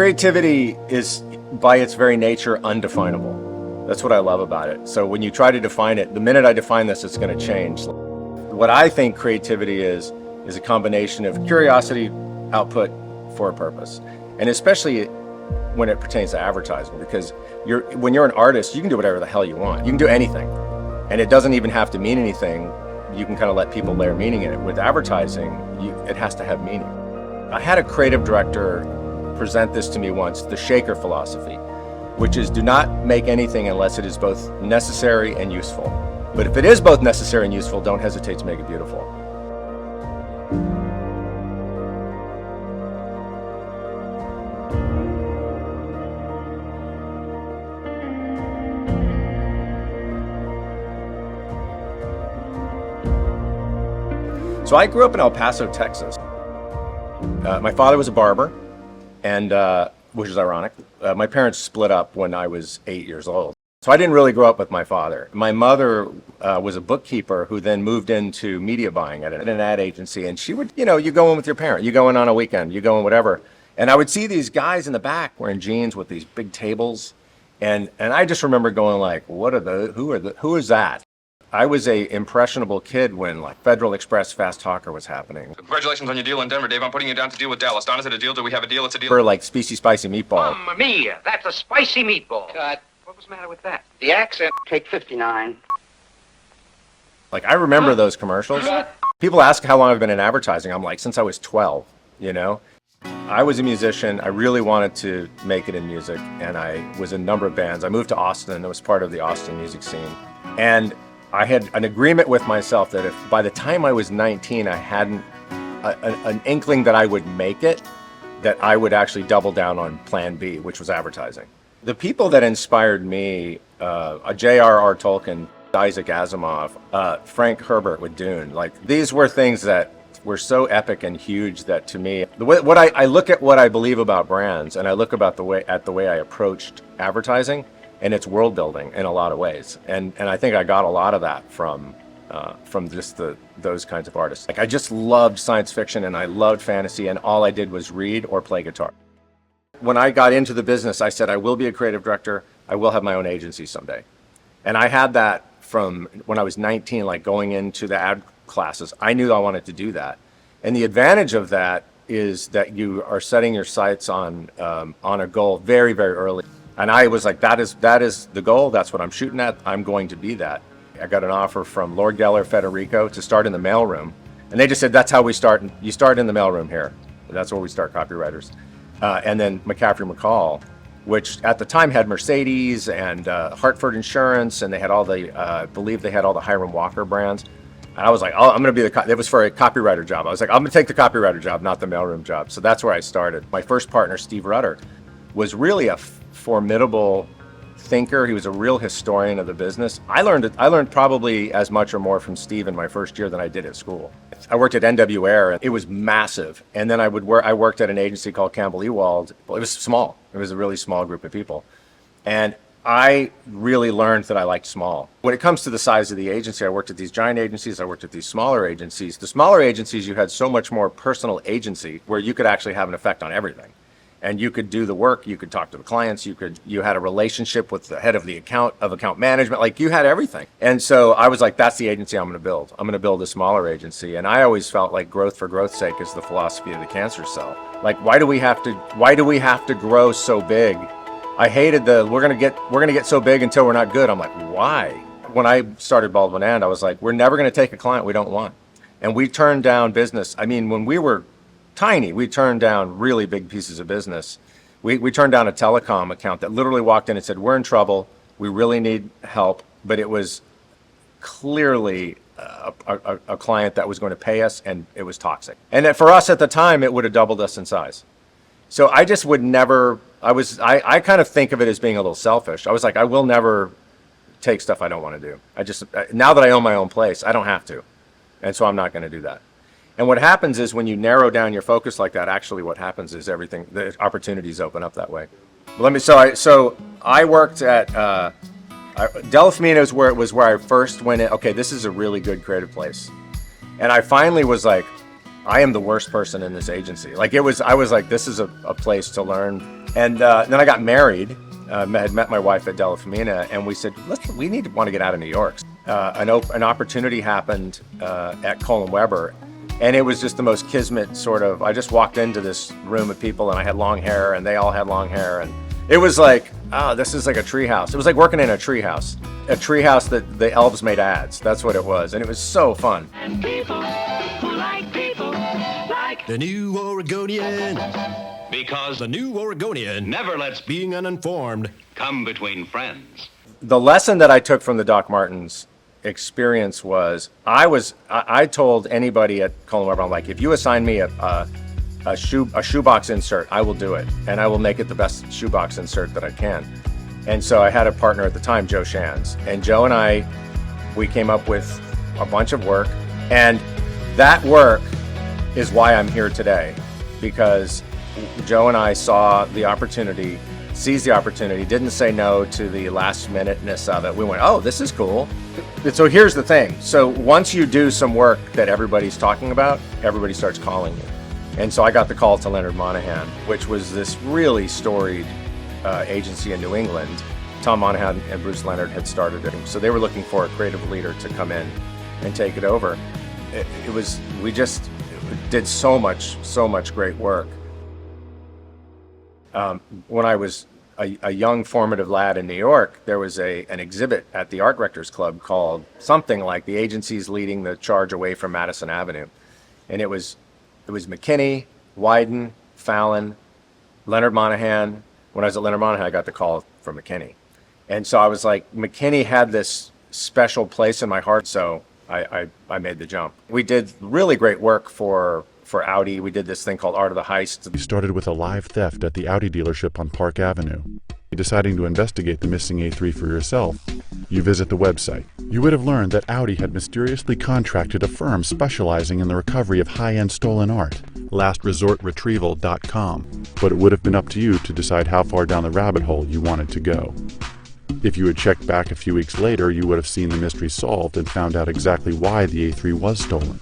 Creativity is, by its very nature, undefinable. That's what I love about it. So when you try to define it, the minute I define this, it's going to change. What I think creativity is a combination of curiosity, output for a purpose. And especially when it pertains to advertising, because when you're an artist, you can do whatever the hell you want. You can do anything. And it doesn't even have to mean anything. You can kind of let people layer meaning in it. With advertising, it has to have meaning. I had a creative director present this to me once, the shaker philosophy, which is do not make anything unless it is both necessary and useful. But if it is both necessary and useful, don't hesitate to make it beautiful. So I grew up in El Paso, Texas. My father was a barber, and which is ironic. My parents split up when I was 8 years old. So I didn't really grow up with my father. My mother was a bookkeeper who then moved into media buying at an ad agency, and she would, you go in with your parent, you go in on a weekend, you go in whatever. And I would see these guys in the back wearing jeans with these big tables, and I just remember going like, who is that? I was a impressionable kid when like Federal Express Fast Talker was happening. Congratulations on your deal in Denver, Dave. I'm putting you down to deal with Dallas. Don, is it a deal? Do we have a deal? It's a deal. Or like Species Spicy Meatball. Mamma mia, that's a spicy meatball. Cut. What was the matter with that? The accent. Take 59. Like I remember those commercials. People ask how long I've been in advertising. I'm like, since I was 12, I was a musician. I really wanted to make it in music, and I was in a number of bands. I moved to Austin. I was part of the Austin music scene. And I had an agreement with myself that if by the time I was 19, I hadn't an inkling that I would make it, that I would actually double down on plan B, which was advertising. The people that inspired me, J.R.R. Tolkien, Isaac Asimov, Frank Herbert with Dune, like these were things that were so epic and huge that to me, I look at what I believe about brands, and I look about the way I approached advertising, and it's world building in a lot of ways. And I think I got a lot of that from just those kinds of artists. Like I just loved science fiction and I loved fantasy, and all I did was read or play guitar. When I got into the business, I said, I will be a creative director. I will have my own agency someday. And I had that from when I was 19, like going into the ad classes. I knew I wanted to do that. And the advantage of that is that you are setting your sights on a goal very, very early. And I was like, that is the goal. That's what I'm shooting at. I'm going to be that. I got an offer from Lord Geller Federico to start in the mailroom. And they just said, that's how we start. You start in the mailroom here. That's where we start copywriters. And then McCaffrey McCall, which at the time had Mercedes and Hartford Insurance, and they had I believe they had all the Hiram Walker brands. And I was like, I'm going to be it was for a copywriter job. I was like, I'm going to take the copywriter job, not the mailroom job. So that's where I started. My first partner, Steve Rutter, was really a formidable thinker. He was a real historian of the business. I learned probably as much or more from Steve in my first year than I did at school. I worked at NW Air, and it was massive. And then I worked at an agency called Campbell Ewald. Well, it was small. It was a really small group of people. And I really learned that I liked small. When it comes to the size of the agency, I worked at these giant agencies, I worked at these smaller agencies. The smaller agencies, you had so much more personal agency where you could actually have an effect on everything. And you could do the work, you could talk to the clients, you had a relationship with the head of account management, like you had everything. And so I was like, that's the agency I'm going to build. I'm going to build a smaller agency. And I always felt like growth for growth's sake is the philosophy of the cancer cell. Like, why do we have to grow so big? I hated we're going to get so big until we're not good. I'm like, why? When I started Baldwin, I was like, we're never going to take a client we don't want. And we turned down business. I mean, when we were tiny, we turned down really big pieces of business. We turned down a telecom account that literally walked in and said, we're in trouble, we really need help, but it was clearly a client that was going to pay us, and it was toxic. And that for us at the time, it would have doubled us in size. So I just would never, I kind of think of it as being a little selfish. I was like, I will never take stuff I don't want to do. Now that I own my own place, I don't have to. And so I'm not going to do that. And what happens is when you narrow down your focus like that, actually what happens is the opportunities open up that way. So I worked at Delfino's, where I first went in. Okay, this is a really good creative place. And I finally was like, I am the worst person in this agency. Like I was like, this is a place to learn And then I got married. I had met my wife at Della Femina, and we said, we want to get out of New York. An opportunity happened at Colin Weber, and it was just the most kismet sort of. I just walked into this room of people, and I had long hair, and they all had long hair, and it was like, oh, this is like a treehouse. It was like working in a treehouse that the elves made ads. That's what it was, and it was so fun. And people who like people like The New Oregonian. Because the New Oregonian never lets being uninformed come between friends. The lesson that I took from the Doc Martens experience was I told anybody at Colin Weber, I'm like, if you assign me a shoebox insert, I will do it, and I will make it the best shoebox insert that I can. And so I had a partner at the time, Joe Shands, and Joe and we came up with a bunch of work, and that work is why I'm here today, because Joe and I seized the opportunity, didn't say no to the last minuteness of it. We went, oh, this is cool. So here's the thing. So once you do some work that everybody's talking about, everybody starts calling you. And so I got the call to Leonard Monahan, which was this really storied agency in New England. Tom Monahan and Bruce Leonard had started it. So they were looking for a creative leader to come in and take it over. We just did so much great work. When I was a young formative lad in New York, there was an exhibit at the Art Directors Club called something like "The Agencies Leading the Charge Away from Madison Avenue," and it was McKinney, Wyden, Fallon, Leonard Monahan. When I was at Leonard Monahan, I got the call from McKinney, and so I was like, McKinney had this special place in my heart, so I made the jump. We did really great work for Audi. We did this thing called Art of the Heist. You started with a live theft at the Audi dealership on Park Avenue. Deciding to investigate the missing A3 for yourself, you visit the website. You would have learned that Audi had mysteriously contracted a firm specializing in the recovery of high-end stolen art, lastresortretrieval.com, but it would have been up to you to decide how far down the rabbit hole you wanted to go. If you had checked back a few weeks later, you would have seen the mystery solved and found out exactly why the A3 was stolen.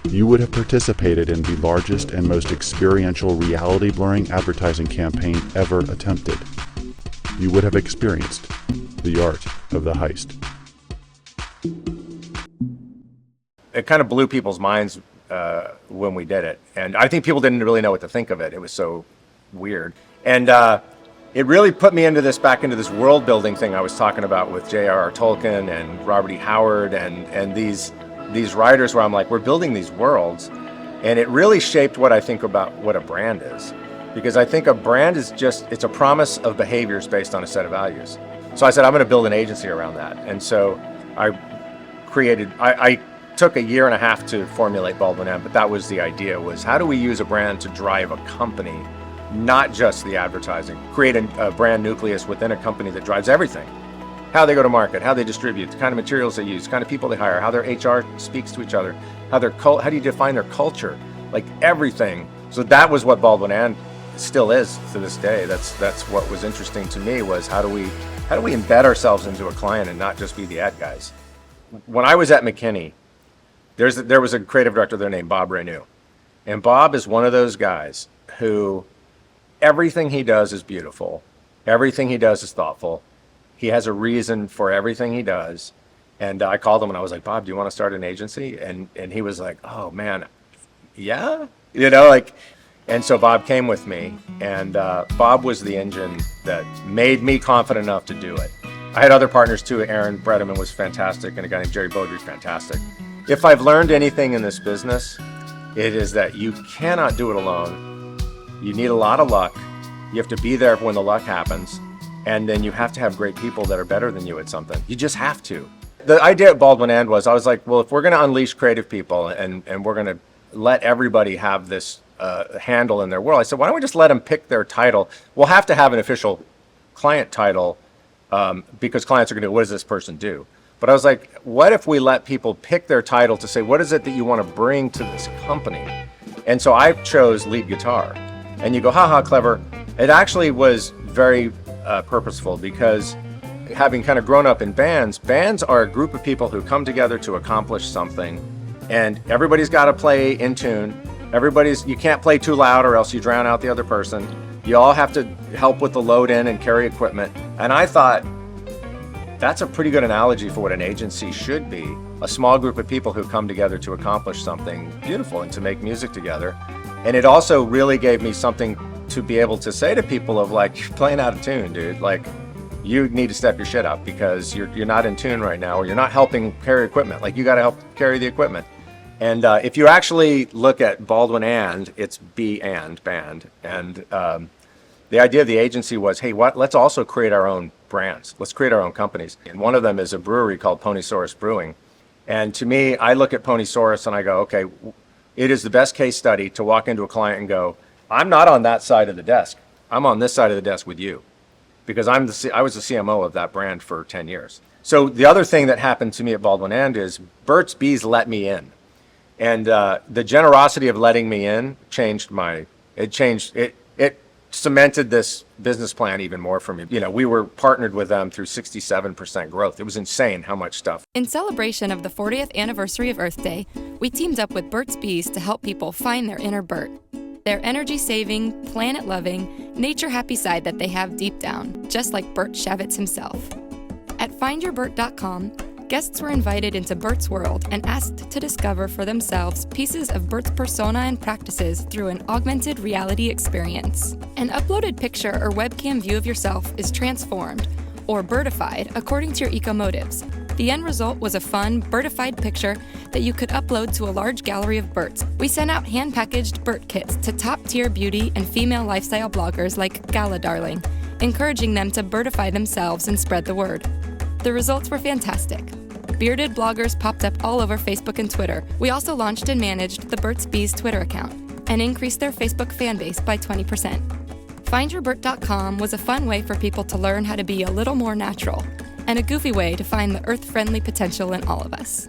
You would have participated in the largest and most experiential reality blurring advertising campaign ever attempted. You would have experienced the art of the heist. It kind of blew people's minds when we did it, and I think people didn't really know what to think of it. It was so weird, and it really put me back into this world building thing I was talking about with J.R.R. Tolkien and Robert E. Howard and these writers, where I'm like, we're building these worlds, and it really shaped what I think about what a brand is, because I think a brand is it's a promise of behaviors based on a set of values. So I said, I'm going to build an agency around that, and so I took a year and a half to formulate Baldwin M, but that was the idea, was how do we use a brand to drive a company, not just the advertising, create a brand nucleus within a company that drives everything. How they go to market, how they distribute, the kind of materials they use, the kind of people they hire, how their HR speaks to each other, how do you define their culture, like everything. So that was what Baldwin and still is to this day. That's what was interesting to me, was how do we embed ourselves into a client and not just be the ad guys. When I was at McKinney, there was a creative director there named Bob Renew, and Bob is one of those guys who everything he does is beautiful, everything he does is thoughtful. He has a reason for everything he does. And I called him and I was like, Bob, do you want to start an agency? And he was like, oh man, yeah? And so Bob came with me, and Bob was the engine that made me confident enough to do it. I had other partners too. Aaron Bredeman was fantastic, and a guy named Jerry Beaudry, fantastic. If I've learned anything in this business, it is that you cannot do it alone. You need a lot of luck. You have to be there when the luck happens. And then you have to have great people that are better than you at something. You just have to. The idea at Baldwin and I was like, well, if we're going to unleash creative people and we're going to let everybody have this handle in their world, I said, why don't we just let them pick their title? We'll have to have an official client title because clients are going to, what does this person do? But I was like, what if we let people pick their title to say, what is it that you want to bring to this company? And so I chose lead guitar. And you go, haha, clever. It actually was very purposeful, because having kind of grown up in bands are a group of people who come together to accomplish something, and everybody's got to play in tune, You can't play too loud or else you drown out the other person. You all have to help with the load in and carry equipment. And I thought, that's a pretty good analogy for what an agency should be. A small group of people who come together to accomplish something beautiful and to make music together. And it also really gave me something to be able to say to people of like, you're playing out of tune, dude. Like, you need to step your shit up because you're not in tune right now, or you're not helping carry equipment. Like, you got to help carry the equipment. And if you actually look at Baldwin it's B and band. And the idea of the agency was, hey, let's also create our own brands. Let's create our own companies. And one of them is a brewery called Ponysaurus Brewing. And to me, I look at Ponysaurus and I go, okay, it is the best case study to walk into a client and go, I'm not on that side of the desk. I'm on this side of the desk with you. Because I was the CMO of that brand for 10 years. So the other thing that happened to me at Baldwin is Burt's Bees let me in. And the generosity of letting me in it cemented this business plan even more for me. You know, we were partnered with them through 67% growth. It was insane how much stuff. In celebration of the 40th anniversary of Earth Day, we teamed up with Burt's Bees to help people find their inner Burt, their energy-saving, planet-loving, nature-happy side that they have deep down, just like Burt Shavitz himself. At findyourburt.com, guests were invited into Burt's world and asked to discover for themselves pieces of Burt's persona and practices through an augmented reality experience. An uploaded picture or webcam view of yourself is transformed, or Burtified, according to your eco-motives. The end result was a fun, Burtified picture that you could upload to a large gallery of Burts. We sent out hand-packaged Burt kits to top-tier beauty and female lifestyle bloggers like Gala Darling, encouraging them to Burtify themselves and spread the word. The results were fantastic. Bearded bloggers popped up all over Facebook and Twitter. We also launched and managed the Burt's Bees Twitter account and increased their Facebook fan base by 20%. FindYourBurt.com was a fun way for people to learn how to be a little more natural, and a goofy way to find the earth-friendly potential in all of us.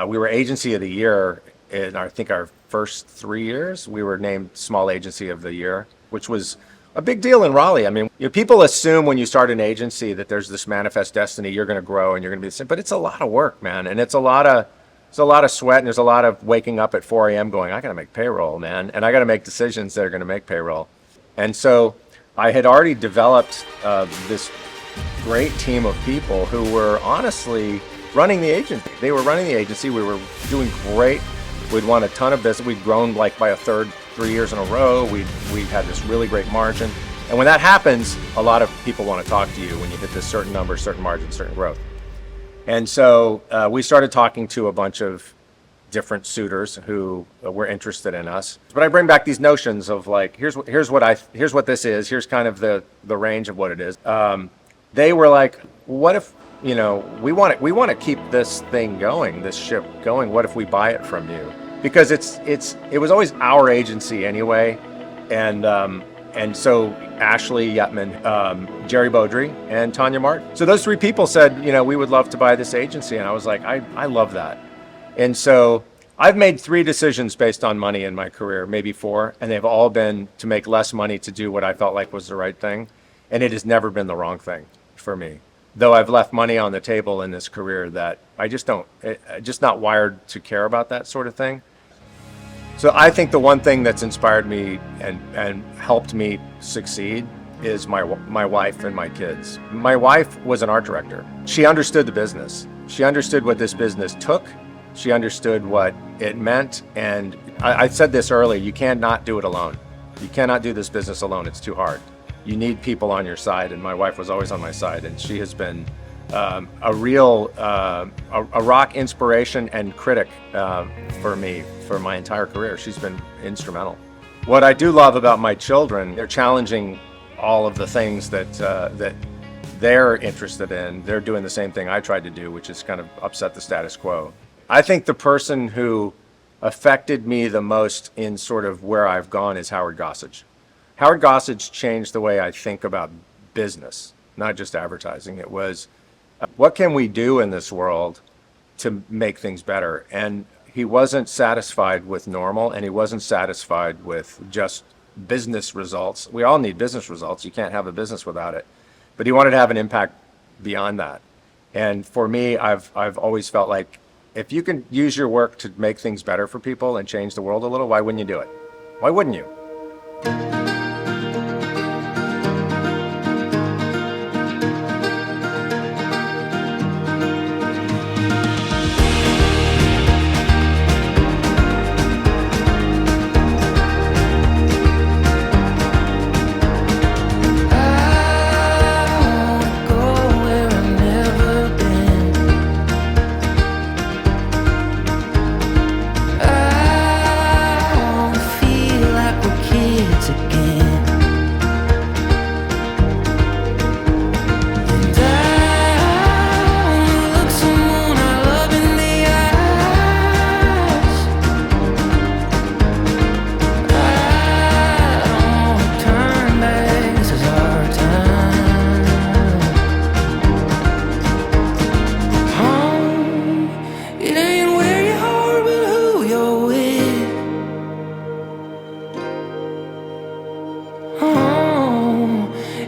We were Agency of the Year in, I think, our first 3 years. We were named Small Agency of the Year, which was a big deal in Raleigh. I mean, people assume when you start an agency that there's this manifest destiny, you're going to grow and you're going to be the same, but it's a lot of work, man. And it's a lot of sweat, and there's a lot of waking up at 4 a.m. going, I got to make payroll, man. And I got to make decisions that are going to make payroll. And so I had already developed this great team of people who were honestly running the agency. They were running the agency. We were doing great. We'd won a ton of business. We'd grown like by a third 3 years in a row. We had this really great margin. And when that happens, a lot of people want to talk to you when you hit this certain number, certain margin, certain growth. And so we started talking to a bunch of different suitors who were interested in us. But I bring back these notions of like, here's what this is. Here's kind of the range of what it is. They were like, what if, you know, we want to keep this thing going, this ship going. What if we buy it from you? Because it was always our agency anyway, and so Ashley Yetman, Jerry Beaudry, and Tanya Martin. So those three people said, you know, we would love to buy this agency, and I was like, I love that. And so I've made 3 decisions based on money in my career, maybe 4, and they've all been to make less money to do what I felt like was the right thing, and it has never been the wrong thing for me. Though I've left money on the table in this career that I just just not wired to care about that sort of thing. So I think the one thing that's inspired me and helped me succeed is my wife and my kids. My wife was an art director. She understood the business. She understood what this business took. She understood what it meant. And I said this earlier, you cannot do it alone. You cannot do this business alone. It's too hard. You need people on your side, and my wife was always on my side, and she has been a real a rock inspiration and critic for me for my entire career. She's been instrumental. What I do love about my children, they're challenging all of the things that they're interested in. They're doing the same thing I tried to do, which is kind of upset the status quo. I think the person who affected me the most in sort of where I've gone is Howard Gossage. Howard Gossage changed the way I think about business, not just advertising. It was, what can we do in this world to make things better? And he wasn't satisfied with normal, and he wasn't satisfied with just business results. We all need business results. You can't have a business without it. But he wanted to have an impact beyond that. And for me, I've always felt like if you can use your work to make things better for people and change the world a little, why wouldn't you do it? Why wouldn't you?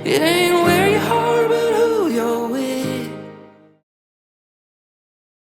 It ain't